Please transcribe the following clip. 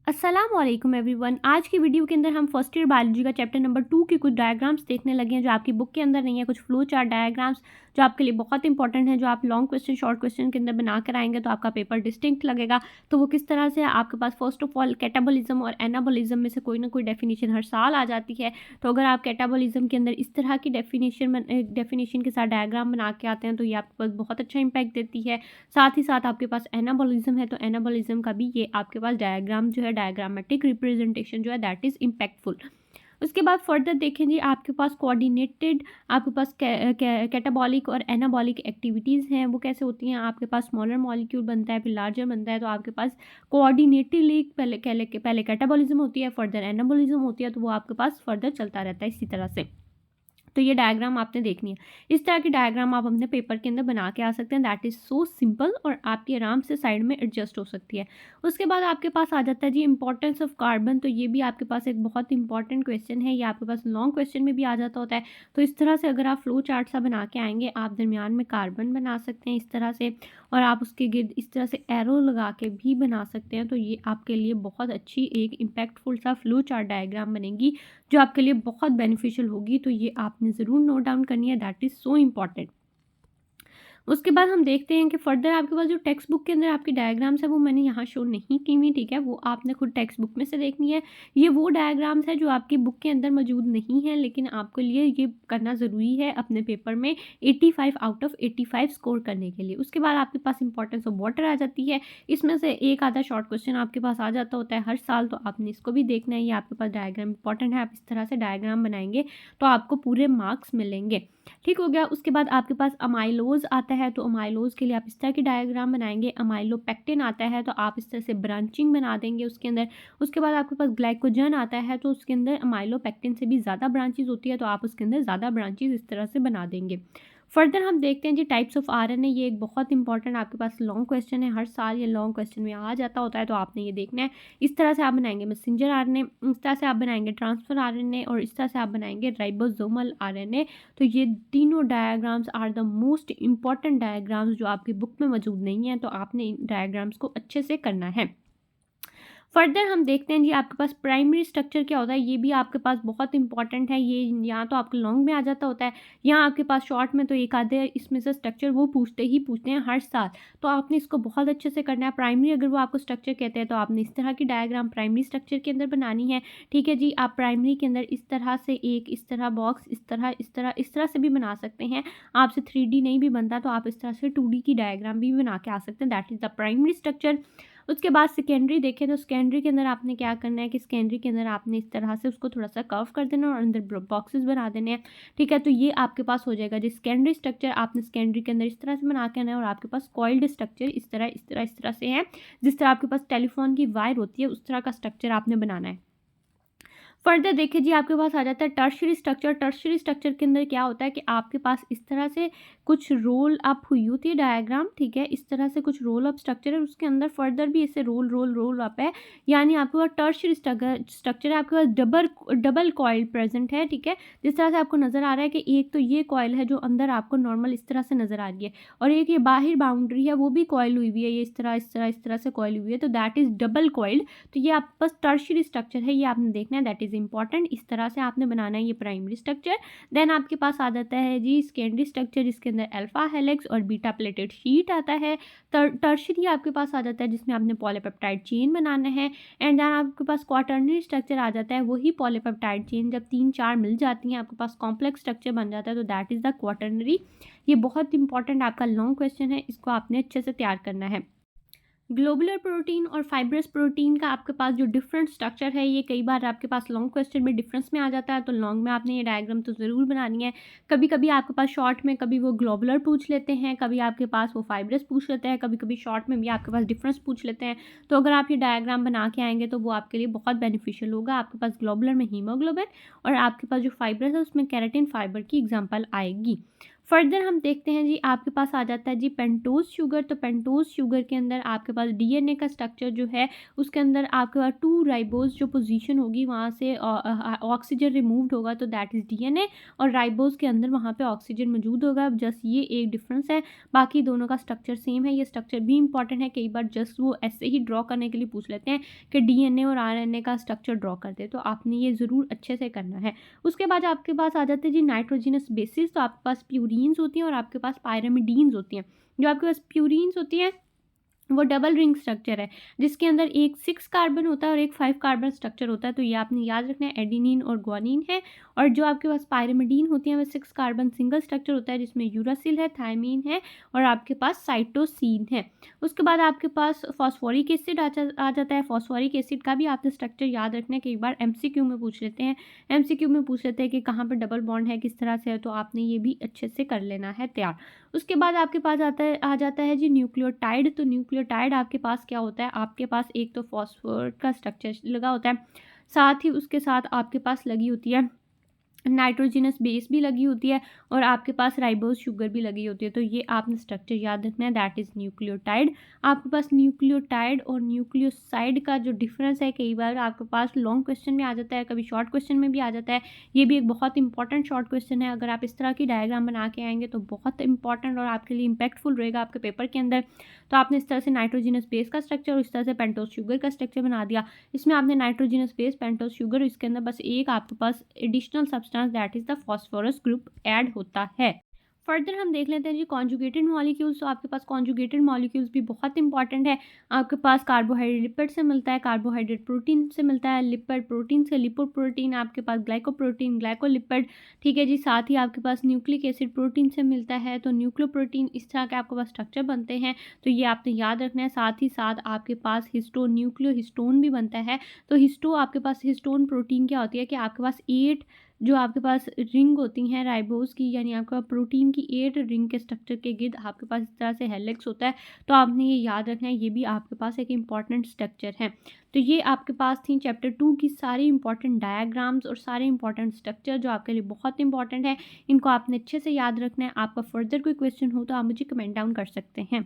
अस्सलाम वालेकुम एवरीवन। आज की वीडियो के अंदर हम फर्स्ट ईयर बायोलॉजी का चैप्टर नंबर 2 की कुछ डायग्राम्स देखने लगे हैं जो आपकी बुक के अंदर नहीं है। कुछ फ्लो चार्ट डायग्राम्स जो आपके लिए बहुत इंपॉर्टेंट है, जो आप लॉन्ग क्वेश्चन शॉर्ट क्वेश्चन के अंदर बना कर आएंगे तो आपका पेपर डिस्टिंक्ट लगेगा। तो वो किस तरह से आपके पास फर्स्ट ऑफ ऑल कैटाबॉलिज्म और एनाबॉलिज्म में से कोई ना कोई डेफिनेशन हर साल आ जाती है। तो अगर आप कैटाबॉलिज्म के अंदर इस तरह की डेफिनेशन के साथ डायग्राम बना के आते हैं तो ये आपके पास बहुत अच्छा इंपैक्ट देती है। साथ ही साथ आपके पास एनाबॉलिज्म है तो एनाबॉलिज्म का भी ये आपके पास डायग्राम जो है, डायग्रामेटिक रिप्रेजेंटेशन जो है, दैट इज इम्पैक्टफुल। उसके बाद फर्दर देखें जी, आपके पास कोऑर्डिनेटेड आपके पास कैटाबॉलिक और एनाबॉलिक एक्टिविटीज़ हैं। वो कैसे होती हैं? आपके पास स्मॉलर मॉलिक्यूल बनता है, फिर लार्जर बनता है, तो आपके पास कोऑर्डिनेटली पहले कैटाबॉलिज्म होती है, फर्दर एनाबॉलिज्म होती है, तो वो आपके पास फर्दर चलता रहता है इसी तरह से। तो ये डायग्राम आपने देखनी है। इस तरह की डायग्राम आप अपने पेपर के अंदर बना के आ सकते हैं। दैट इज़ सो सिंपल और आपकी आराम से साइड में एडजस्ट हो सकती है। उसके बाद आपके पास आ जाता है जी इंपॉर्टेंस ऑफ कार्बन। तो ये भी आपके पास एक बहुत इंपॉर्टेंट क्वेश्चन है। ये आपके पास लॉन्ग क्वेश्चन में भी आ जाता होता है। तो इस तरह से अगर आप फ्लो चार्ट सा बना के आएंगे, आप दरमियान में कार्बन बना सकते हैं इस तरह से, और आप उसके गिर्द इस तरह से एरो लगा के भी बना सकते हैं। तो ये आपके लिए बहुत अच्छी एक इम्पैक्टफुल सा फ्लो चार्ट डायग्राम बनेगी जो आपके लिए बहुत बेनिफिशियल होगी। तो ये आपने ज़रूर नोट डाउन करनी है। That is so important. उसके बाद हम देखते हैं कि फर्दर आपके पास जो टेक्स्ट बुक के अंदर आपकी डायग्राम्स है वो मैंने यहाँ शो नहीं की हुई, ठीक है। वो आपने खुद टेक्स्ट बुक में से देखनी है। ये वो डायग्राम्स है जो आपकी बुक के अंदर मौजूद नहीं है, लेकिन आपके लिए ये करना ज़रूरी है अपने पेपर में 85 आउट ऑफ 85 स्कोर करने के लिए। उसके बाद आपके पास इंपॉर्टेंस ऑफ वाटर आ जाती है। इसमें से एक आधा शॉर्ट क्वेश्चन आपके पास आ जाता होता है हर साल, तो आपने इसको भी देखना है। ये आपके पास डायग्राम इंपॉर्टेंट है। आप इस तरह से डायग्राम बनाएंगे तो आपको पूरे मार्क्स मिलेंगे। ठीक हो गया। उसके बाद आपके पास अमाइलोज आता है। तो अमाइलोज के लिए आप इस तरह की डायग्राम बनाएंगे। अमाइलोपेक्टिन आता है तो आप इस तरह से ब्रांचिंग बना देंगे उसके अंदर। उसके बाद आपके पास ग्लाइकोजन आता है तो उसके अंदर अमाइलोपेक्टिन से भी ज़्यादा ब्रांचेज होती है, तो आप उसके अंदर ज़्यादा ब्रांचेज इस तरह से बना देंगे। फर्दर हम देखते हैं जी टाइप्स ऑफ आरएनए। ये एक बहुत इंपॉर्टेंट आपके पास लॉन्ग क्वेश्चन है। हर साल ये लॉन्ग क्वेश्चन में आ जाता होता है, तो आपने ये देखना है। इस तरह से आप बनाएंगे मैसेंजर आरएनए, इस तरह से आप बनाएंगे ट्रांसफर आरएनए, और इस तरह से आप बनाएंगे राइबोसोमल आरएनए। तो ये तीनों diagrams are the most important diagrams जो आपकी बुक में मौजूद नहीं है, तो आपने इन डायग्राम्स को अच्छे से करना है। फर्दर हम देखते हैं जी आपके पास प्राइमरी स्ट्रक्चर क्या होता है। ये भी आपके पास बहुत इंपॉर्टेंट है। ये यहाँ तो आपके लॉन्ग में आ जाता होता है, यहाँ आपके पास शॉर्ट में तो एक आधे इसमें से स्ट्रक्चर वो पूछते हैं हर साल। तो आपने इसको बहुत अच्छे से करना है। प्राइमरी अगर वो आपको स्ट्रक्चर कहते हैं तो आपने इस तरह की डायग्राम प्राइमरी स्ट्रक्चर के अंदर बनानी है, ठीक है जी। आप प्राइमरी के अंदर इस तरह से एक इस तरह बॉक्स इस तरह से भी बना सकते हैं। आपसे 3D नहीं भी बनता तो आप इस तरह से 2D की डायग्राम भी बना के आ सकते हैं। That is the primary structure. उसके बाद सेकेंडरी देखें तो सेकेंडरी के अंदर आपने क्या करना है कि सेकेंडरी के अंदर आपने इस तरह से उसको थोड़ा सा कर्व कर देना और अंदर बॉक्सेस बना देने हैं, ठीक है। तो ये आपके पास हो जाएगा जी सेकेंडरी स्ट्रक्चर। आपने सेकेंडरी के अंदर इस तरह से बना के आना है, और आपके पास कॉइल्ड स्ट्रक्चर इस तरह से है। जिस तरह आपके पास टेलीफोन की वायर होती है उस तरह का स्ट्रक्चर आपने बनाना है। फर्दर देखिए जी आपके पास आ जाता है टर्शियरी स्ट्रक्चर। टर्शियरी स्ट्रक्चर के अंदर क्या होता है कि आपके पास इस तरह से कुछ रोल अप हुई होती है डायग्राम, ठीक है। इस तरह से कुछ रोल अप स्ट्रक्चर है, उसके अंदर फर्दर भी ऐसे रोल अप है। यानी आपके पास टर्शियरी स्ट्रक्चर है। आपके पास डबल कॉइल प्रेजेंट है, ठीक है। जिस तरह से आपको नजर आ रहा है कि एक तो ये कॉइल है जो अंदर आपको नॉर्मल इस तरह से नजर आ रही है, और एक ये बाहर बाउंड्री है वो भी कॉइल हुई हुई है। ये इस तरह से कॉइल हुई है, तो दैट इज डबल कॉइल्ड। तो ये आपके पास टर्शियरी स्ट्रक्चर है, ये आपने देखना है। That is important. इस तरह से आपने बनाना है ये प्राइमरी स्ट्रक्चर। देन आपके पास आ जाता है जी सेकेंडरी स्ट्रक्चर, जिसके अंदर अल्फा हेलिक्स और बीटा प्लेटेड शीट आता है। टर्शियरी आपके पास आ जाता है जिसमें आपने पॉलीपेप्टाइड चेन बनाना है। एंड देन आपके पास क्वाटर्नरी स्ट्रक्चर आ जाता है। वही पॉलीपेप्टाइड चेन जब 3-4 मिल जाती हैं आपके पास कॉम्प्लेक्स स्ट्रक्चर बन जाता है, तो दैट इज द क्वाटर्नरी। ये बहुत इंपॉर्टेंट आपका लॉन्ग क्वेश्चन है, इसको आपने अच्छे से तैयार करना है। ग्लोबुलर प्रोटीन और फाइब्रस प्रोटीन का आपके पास जो डिफरेंट स्ट्रक्चर है, ये कई बार आपके पास लॉन्ग क्वेश्चन में डिफरेंस में आ जाता है, तो लॉन्ग में आपने ये डायग्राम तो ज़रूर बनानी है। कभी कभी आपके पास शॉर्ट में कभी वो ग्लोबुलर पूछ लेते हैं, कभी आपके पास वो फाइब्रस पूछ लेते हैं, कभी कभी शॉर्ट में भी आपके पास डिफरेंस पूछ लेते हैं। तो अगर आप ये डायग्राम बना के आएंगे तो वो आपके लिए बहुत बेनिफिशियल होगा। आपके पास ग्लोबुलर में हीमोग्लोबिन और आपके पास जो फाइब्रस है उसमें केराटिन फाइबर की एग्जाम्पल आएगी। फर्दर हम देखते हैं जी, आपके पास आ जाता है जी पेंटोज शुगर। तो पेंटोज शुगर के अंदर आपके पास डीएनए का स्ट्रक्चर जो है, उसके अंदर आपके पास 2 राइबोज जो पोजीशन होगी वहाँ से ऑक्सीजन रिमूव्ड होगा, तो दैट इज़ डीएनए, और राइबोज के अंदर वहाँ पे ऑक्सीजन मौजूद होगा। अब जस्ट ये एक डिफरेंस है, बाकी दोनों का स्ट्रक्चर सेम है। ये स्ट्रक्चर भी इंपॉर्टेंट है, कई बार जस्ट वो ऐसे ही ड्रॉ करने के लिए पूछ लेते हैं कि डीएनए और आरएनए का स्ट्रक्चर ड्रॉ कर दे, तो आपने ये ज़रूर अच्छे से करना है। उसके बाद आपके पास आ जाते हैं जी नाइट्रोजिनस बेसिस। तो आपके पास प्यूरीन्स होती हैं और आपके पास पायरामिडीन्स होती हैं। जो आपके पास प्यूरीन्स होती हैं वो डबल रिंग स्ट्रक्चर है, जिसके अंदर एक 6 कार्बन होता है और एक 5 कार्बन स्ट्रक्चर होता है। तो ये आपने याद रखना है, एडेनिन और ग्वानिन है। और जो आपके पास पायरामिडीन होती हैं वो 6 कार्बन सिंगल स्ट्रक्चर होता है, जिसमें यूरासिल है, थायमीन है और आपके पास साइटोसिन है। उसके बाद आपके पास फॉस्फोरिक एसिड आ जाता है। फॉस्फोरिक एसिड का भी आपने स्ट्रक्चर याद रखना है, कई बार एमसीक्यू में पूछ लेते हैं। एमसीक्यू में पूछ लेते हैं कि कहाँ पर डबल बॉन्ड है, किस तरह से है, तो आपने ये भी अच्छे से कर लेना है तैयार। उसके बाद आपके पास आ जाता है जी न्यूक्लियोटाइड। तो न्यूक्लियोटाइड आपके पास क्या होता है, आपके पास एक तो फॉस्फोर का स्ट्रक्चर लगा होता है, साथ ही उसके साथ आपके पास लगी होती है नाइट्रोजिनस बेस भी लगी होती है और आपके पास राइबोज शुगर भी लगी होती है। तो ये आपने स्ट्रक्चर याद रखना है, दैट इज़ न्यूक्लियोटाइड। आपके पास न्यूक्लियोटाइड और न्यूक्लियोसाइड का जो डिफरेंस है, कई बार आपके पास लॉन्ग क्वेश्चन में आ जाता है, कभी शॉर्ट क्वेश्चन में भी आ जाता है। ये भी एक बहुत इंपॉर्टेंट शॉर्ट क्वेश्चन है। अगर आप इस तरह की डायग्राम बना के आएंगे तो बहुत इंपॉर्टेंट और आपके लिए इम्पैक्टफुल रहेगा आपके पेपर के अंदर। तो आपने इस तरह से नाइट्रोजिनस बेस का स्ट्रक्चर और इस तरह से पेंटोज शुगर का स्ट्रक्चर बना दिया। इसमें आपने नाइट्रोजिनस बेस, पेंटोज शुगर, इसके अंदर बस एक आपके पास additional substance that is the phosphorus group add होता है। फर्दर हम देख लेते हैं जी कॉन्जुगेटेड मॉलिक्यूल्स। तो आपके पास कॉन्जुगेटेड मॉलिक्यूल्स भी बहुत इंपॉर्टेंट है। आपके पास कार्बोहाइड्रेट लिपिड से मिलता है, कार्बोहाइड्रेट प्रोटीन से मिलता है, लिपिड प्रोटीन से लिपोप्रोटीन, आपके पास ग्लाइकोप्रोटीन, ग्लाइकोलिपिड, ठीक है जी। साथ ही आपके पास न्यूक्लिक एसिड प्रोटीन से मिलता है, तो न्यूक्लियोप्रोटीन, इस तरह के आपके पास स्ट्रक्चर बनते हैं। तो ये आपने याद रखना है। साथ ही साथ आपके पास हिस्टोन, न्यूक्लियो हिस्टोन भी बनता है। तो हिस्टो आपके पास हिस्टोन प्रोटीन क्या होती है कि आपके पास 8 जो आपके पास रिंग होती हैं राइबोज की, यानी आपका प्रोटीन की 8 रिंग के स्ट्रक्चर के गिर्द आपके पास इस तरह से हेलिक्स होता है। तो आपने ये याद रखना है, ये भी आपके पास एक इम्पॉर्टेंट स्ट्रक्चर है। तो ये आपके पास थी चैप्टर 2 की सारी इंपॉर्टेंट डायग्राम्स और सारे इंपॉर्टेंट स्ट्रक्चर जो आपके लिए बहुत इंपॉर्टेंट है। इनको आपने अच्छे से याद रखना है। आपका फर्दर कोई क्वेश्चन हो तो आप मुझे कमेंट डाउन कर सकते हैं।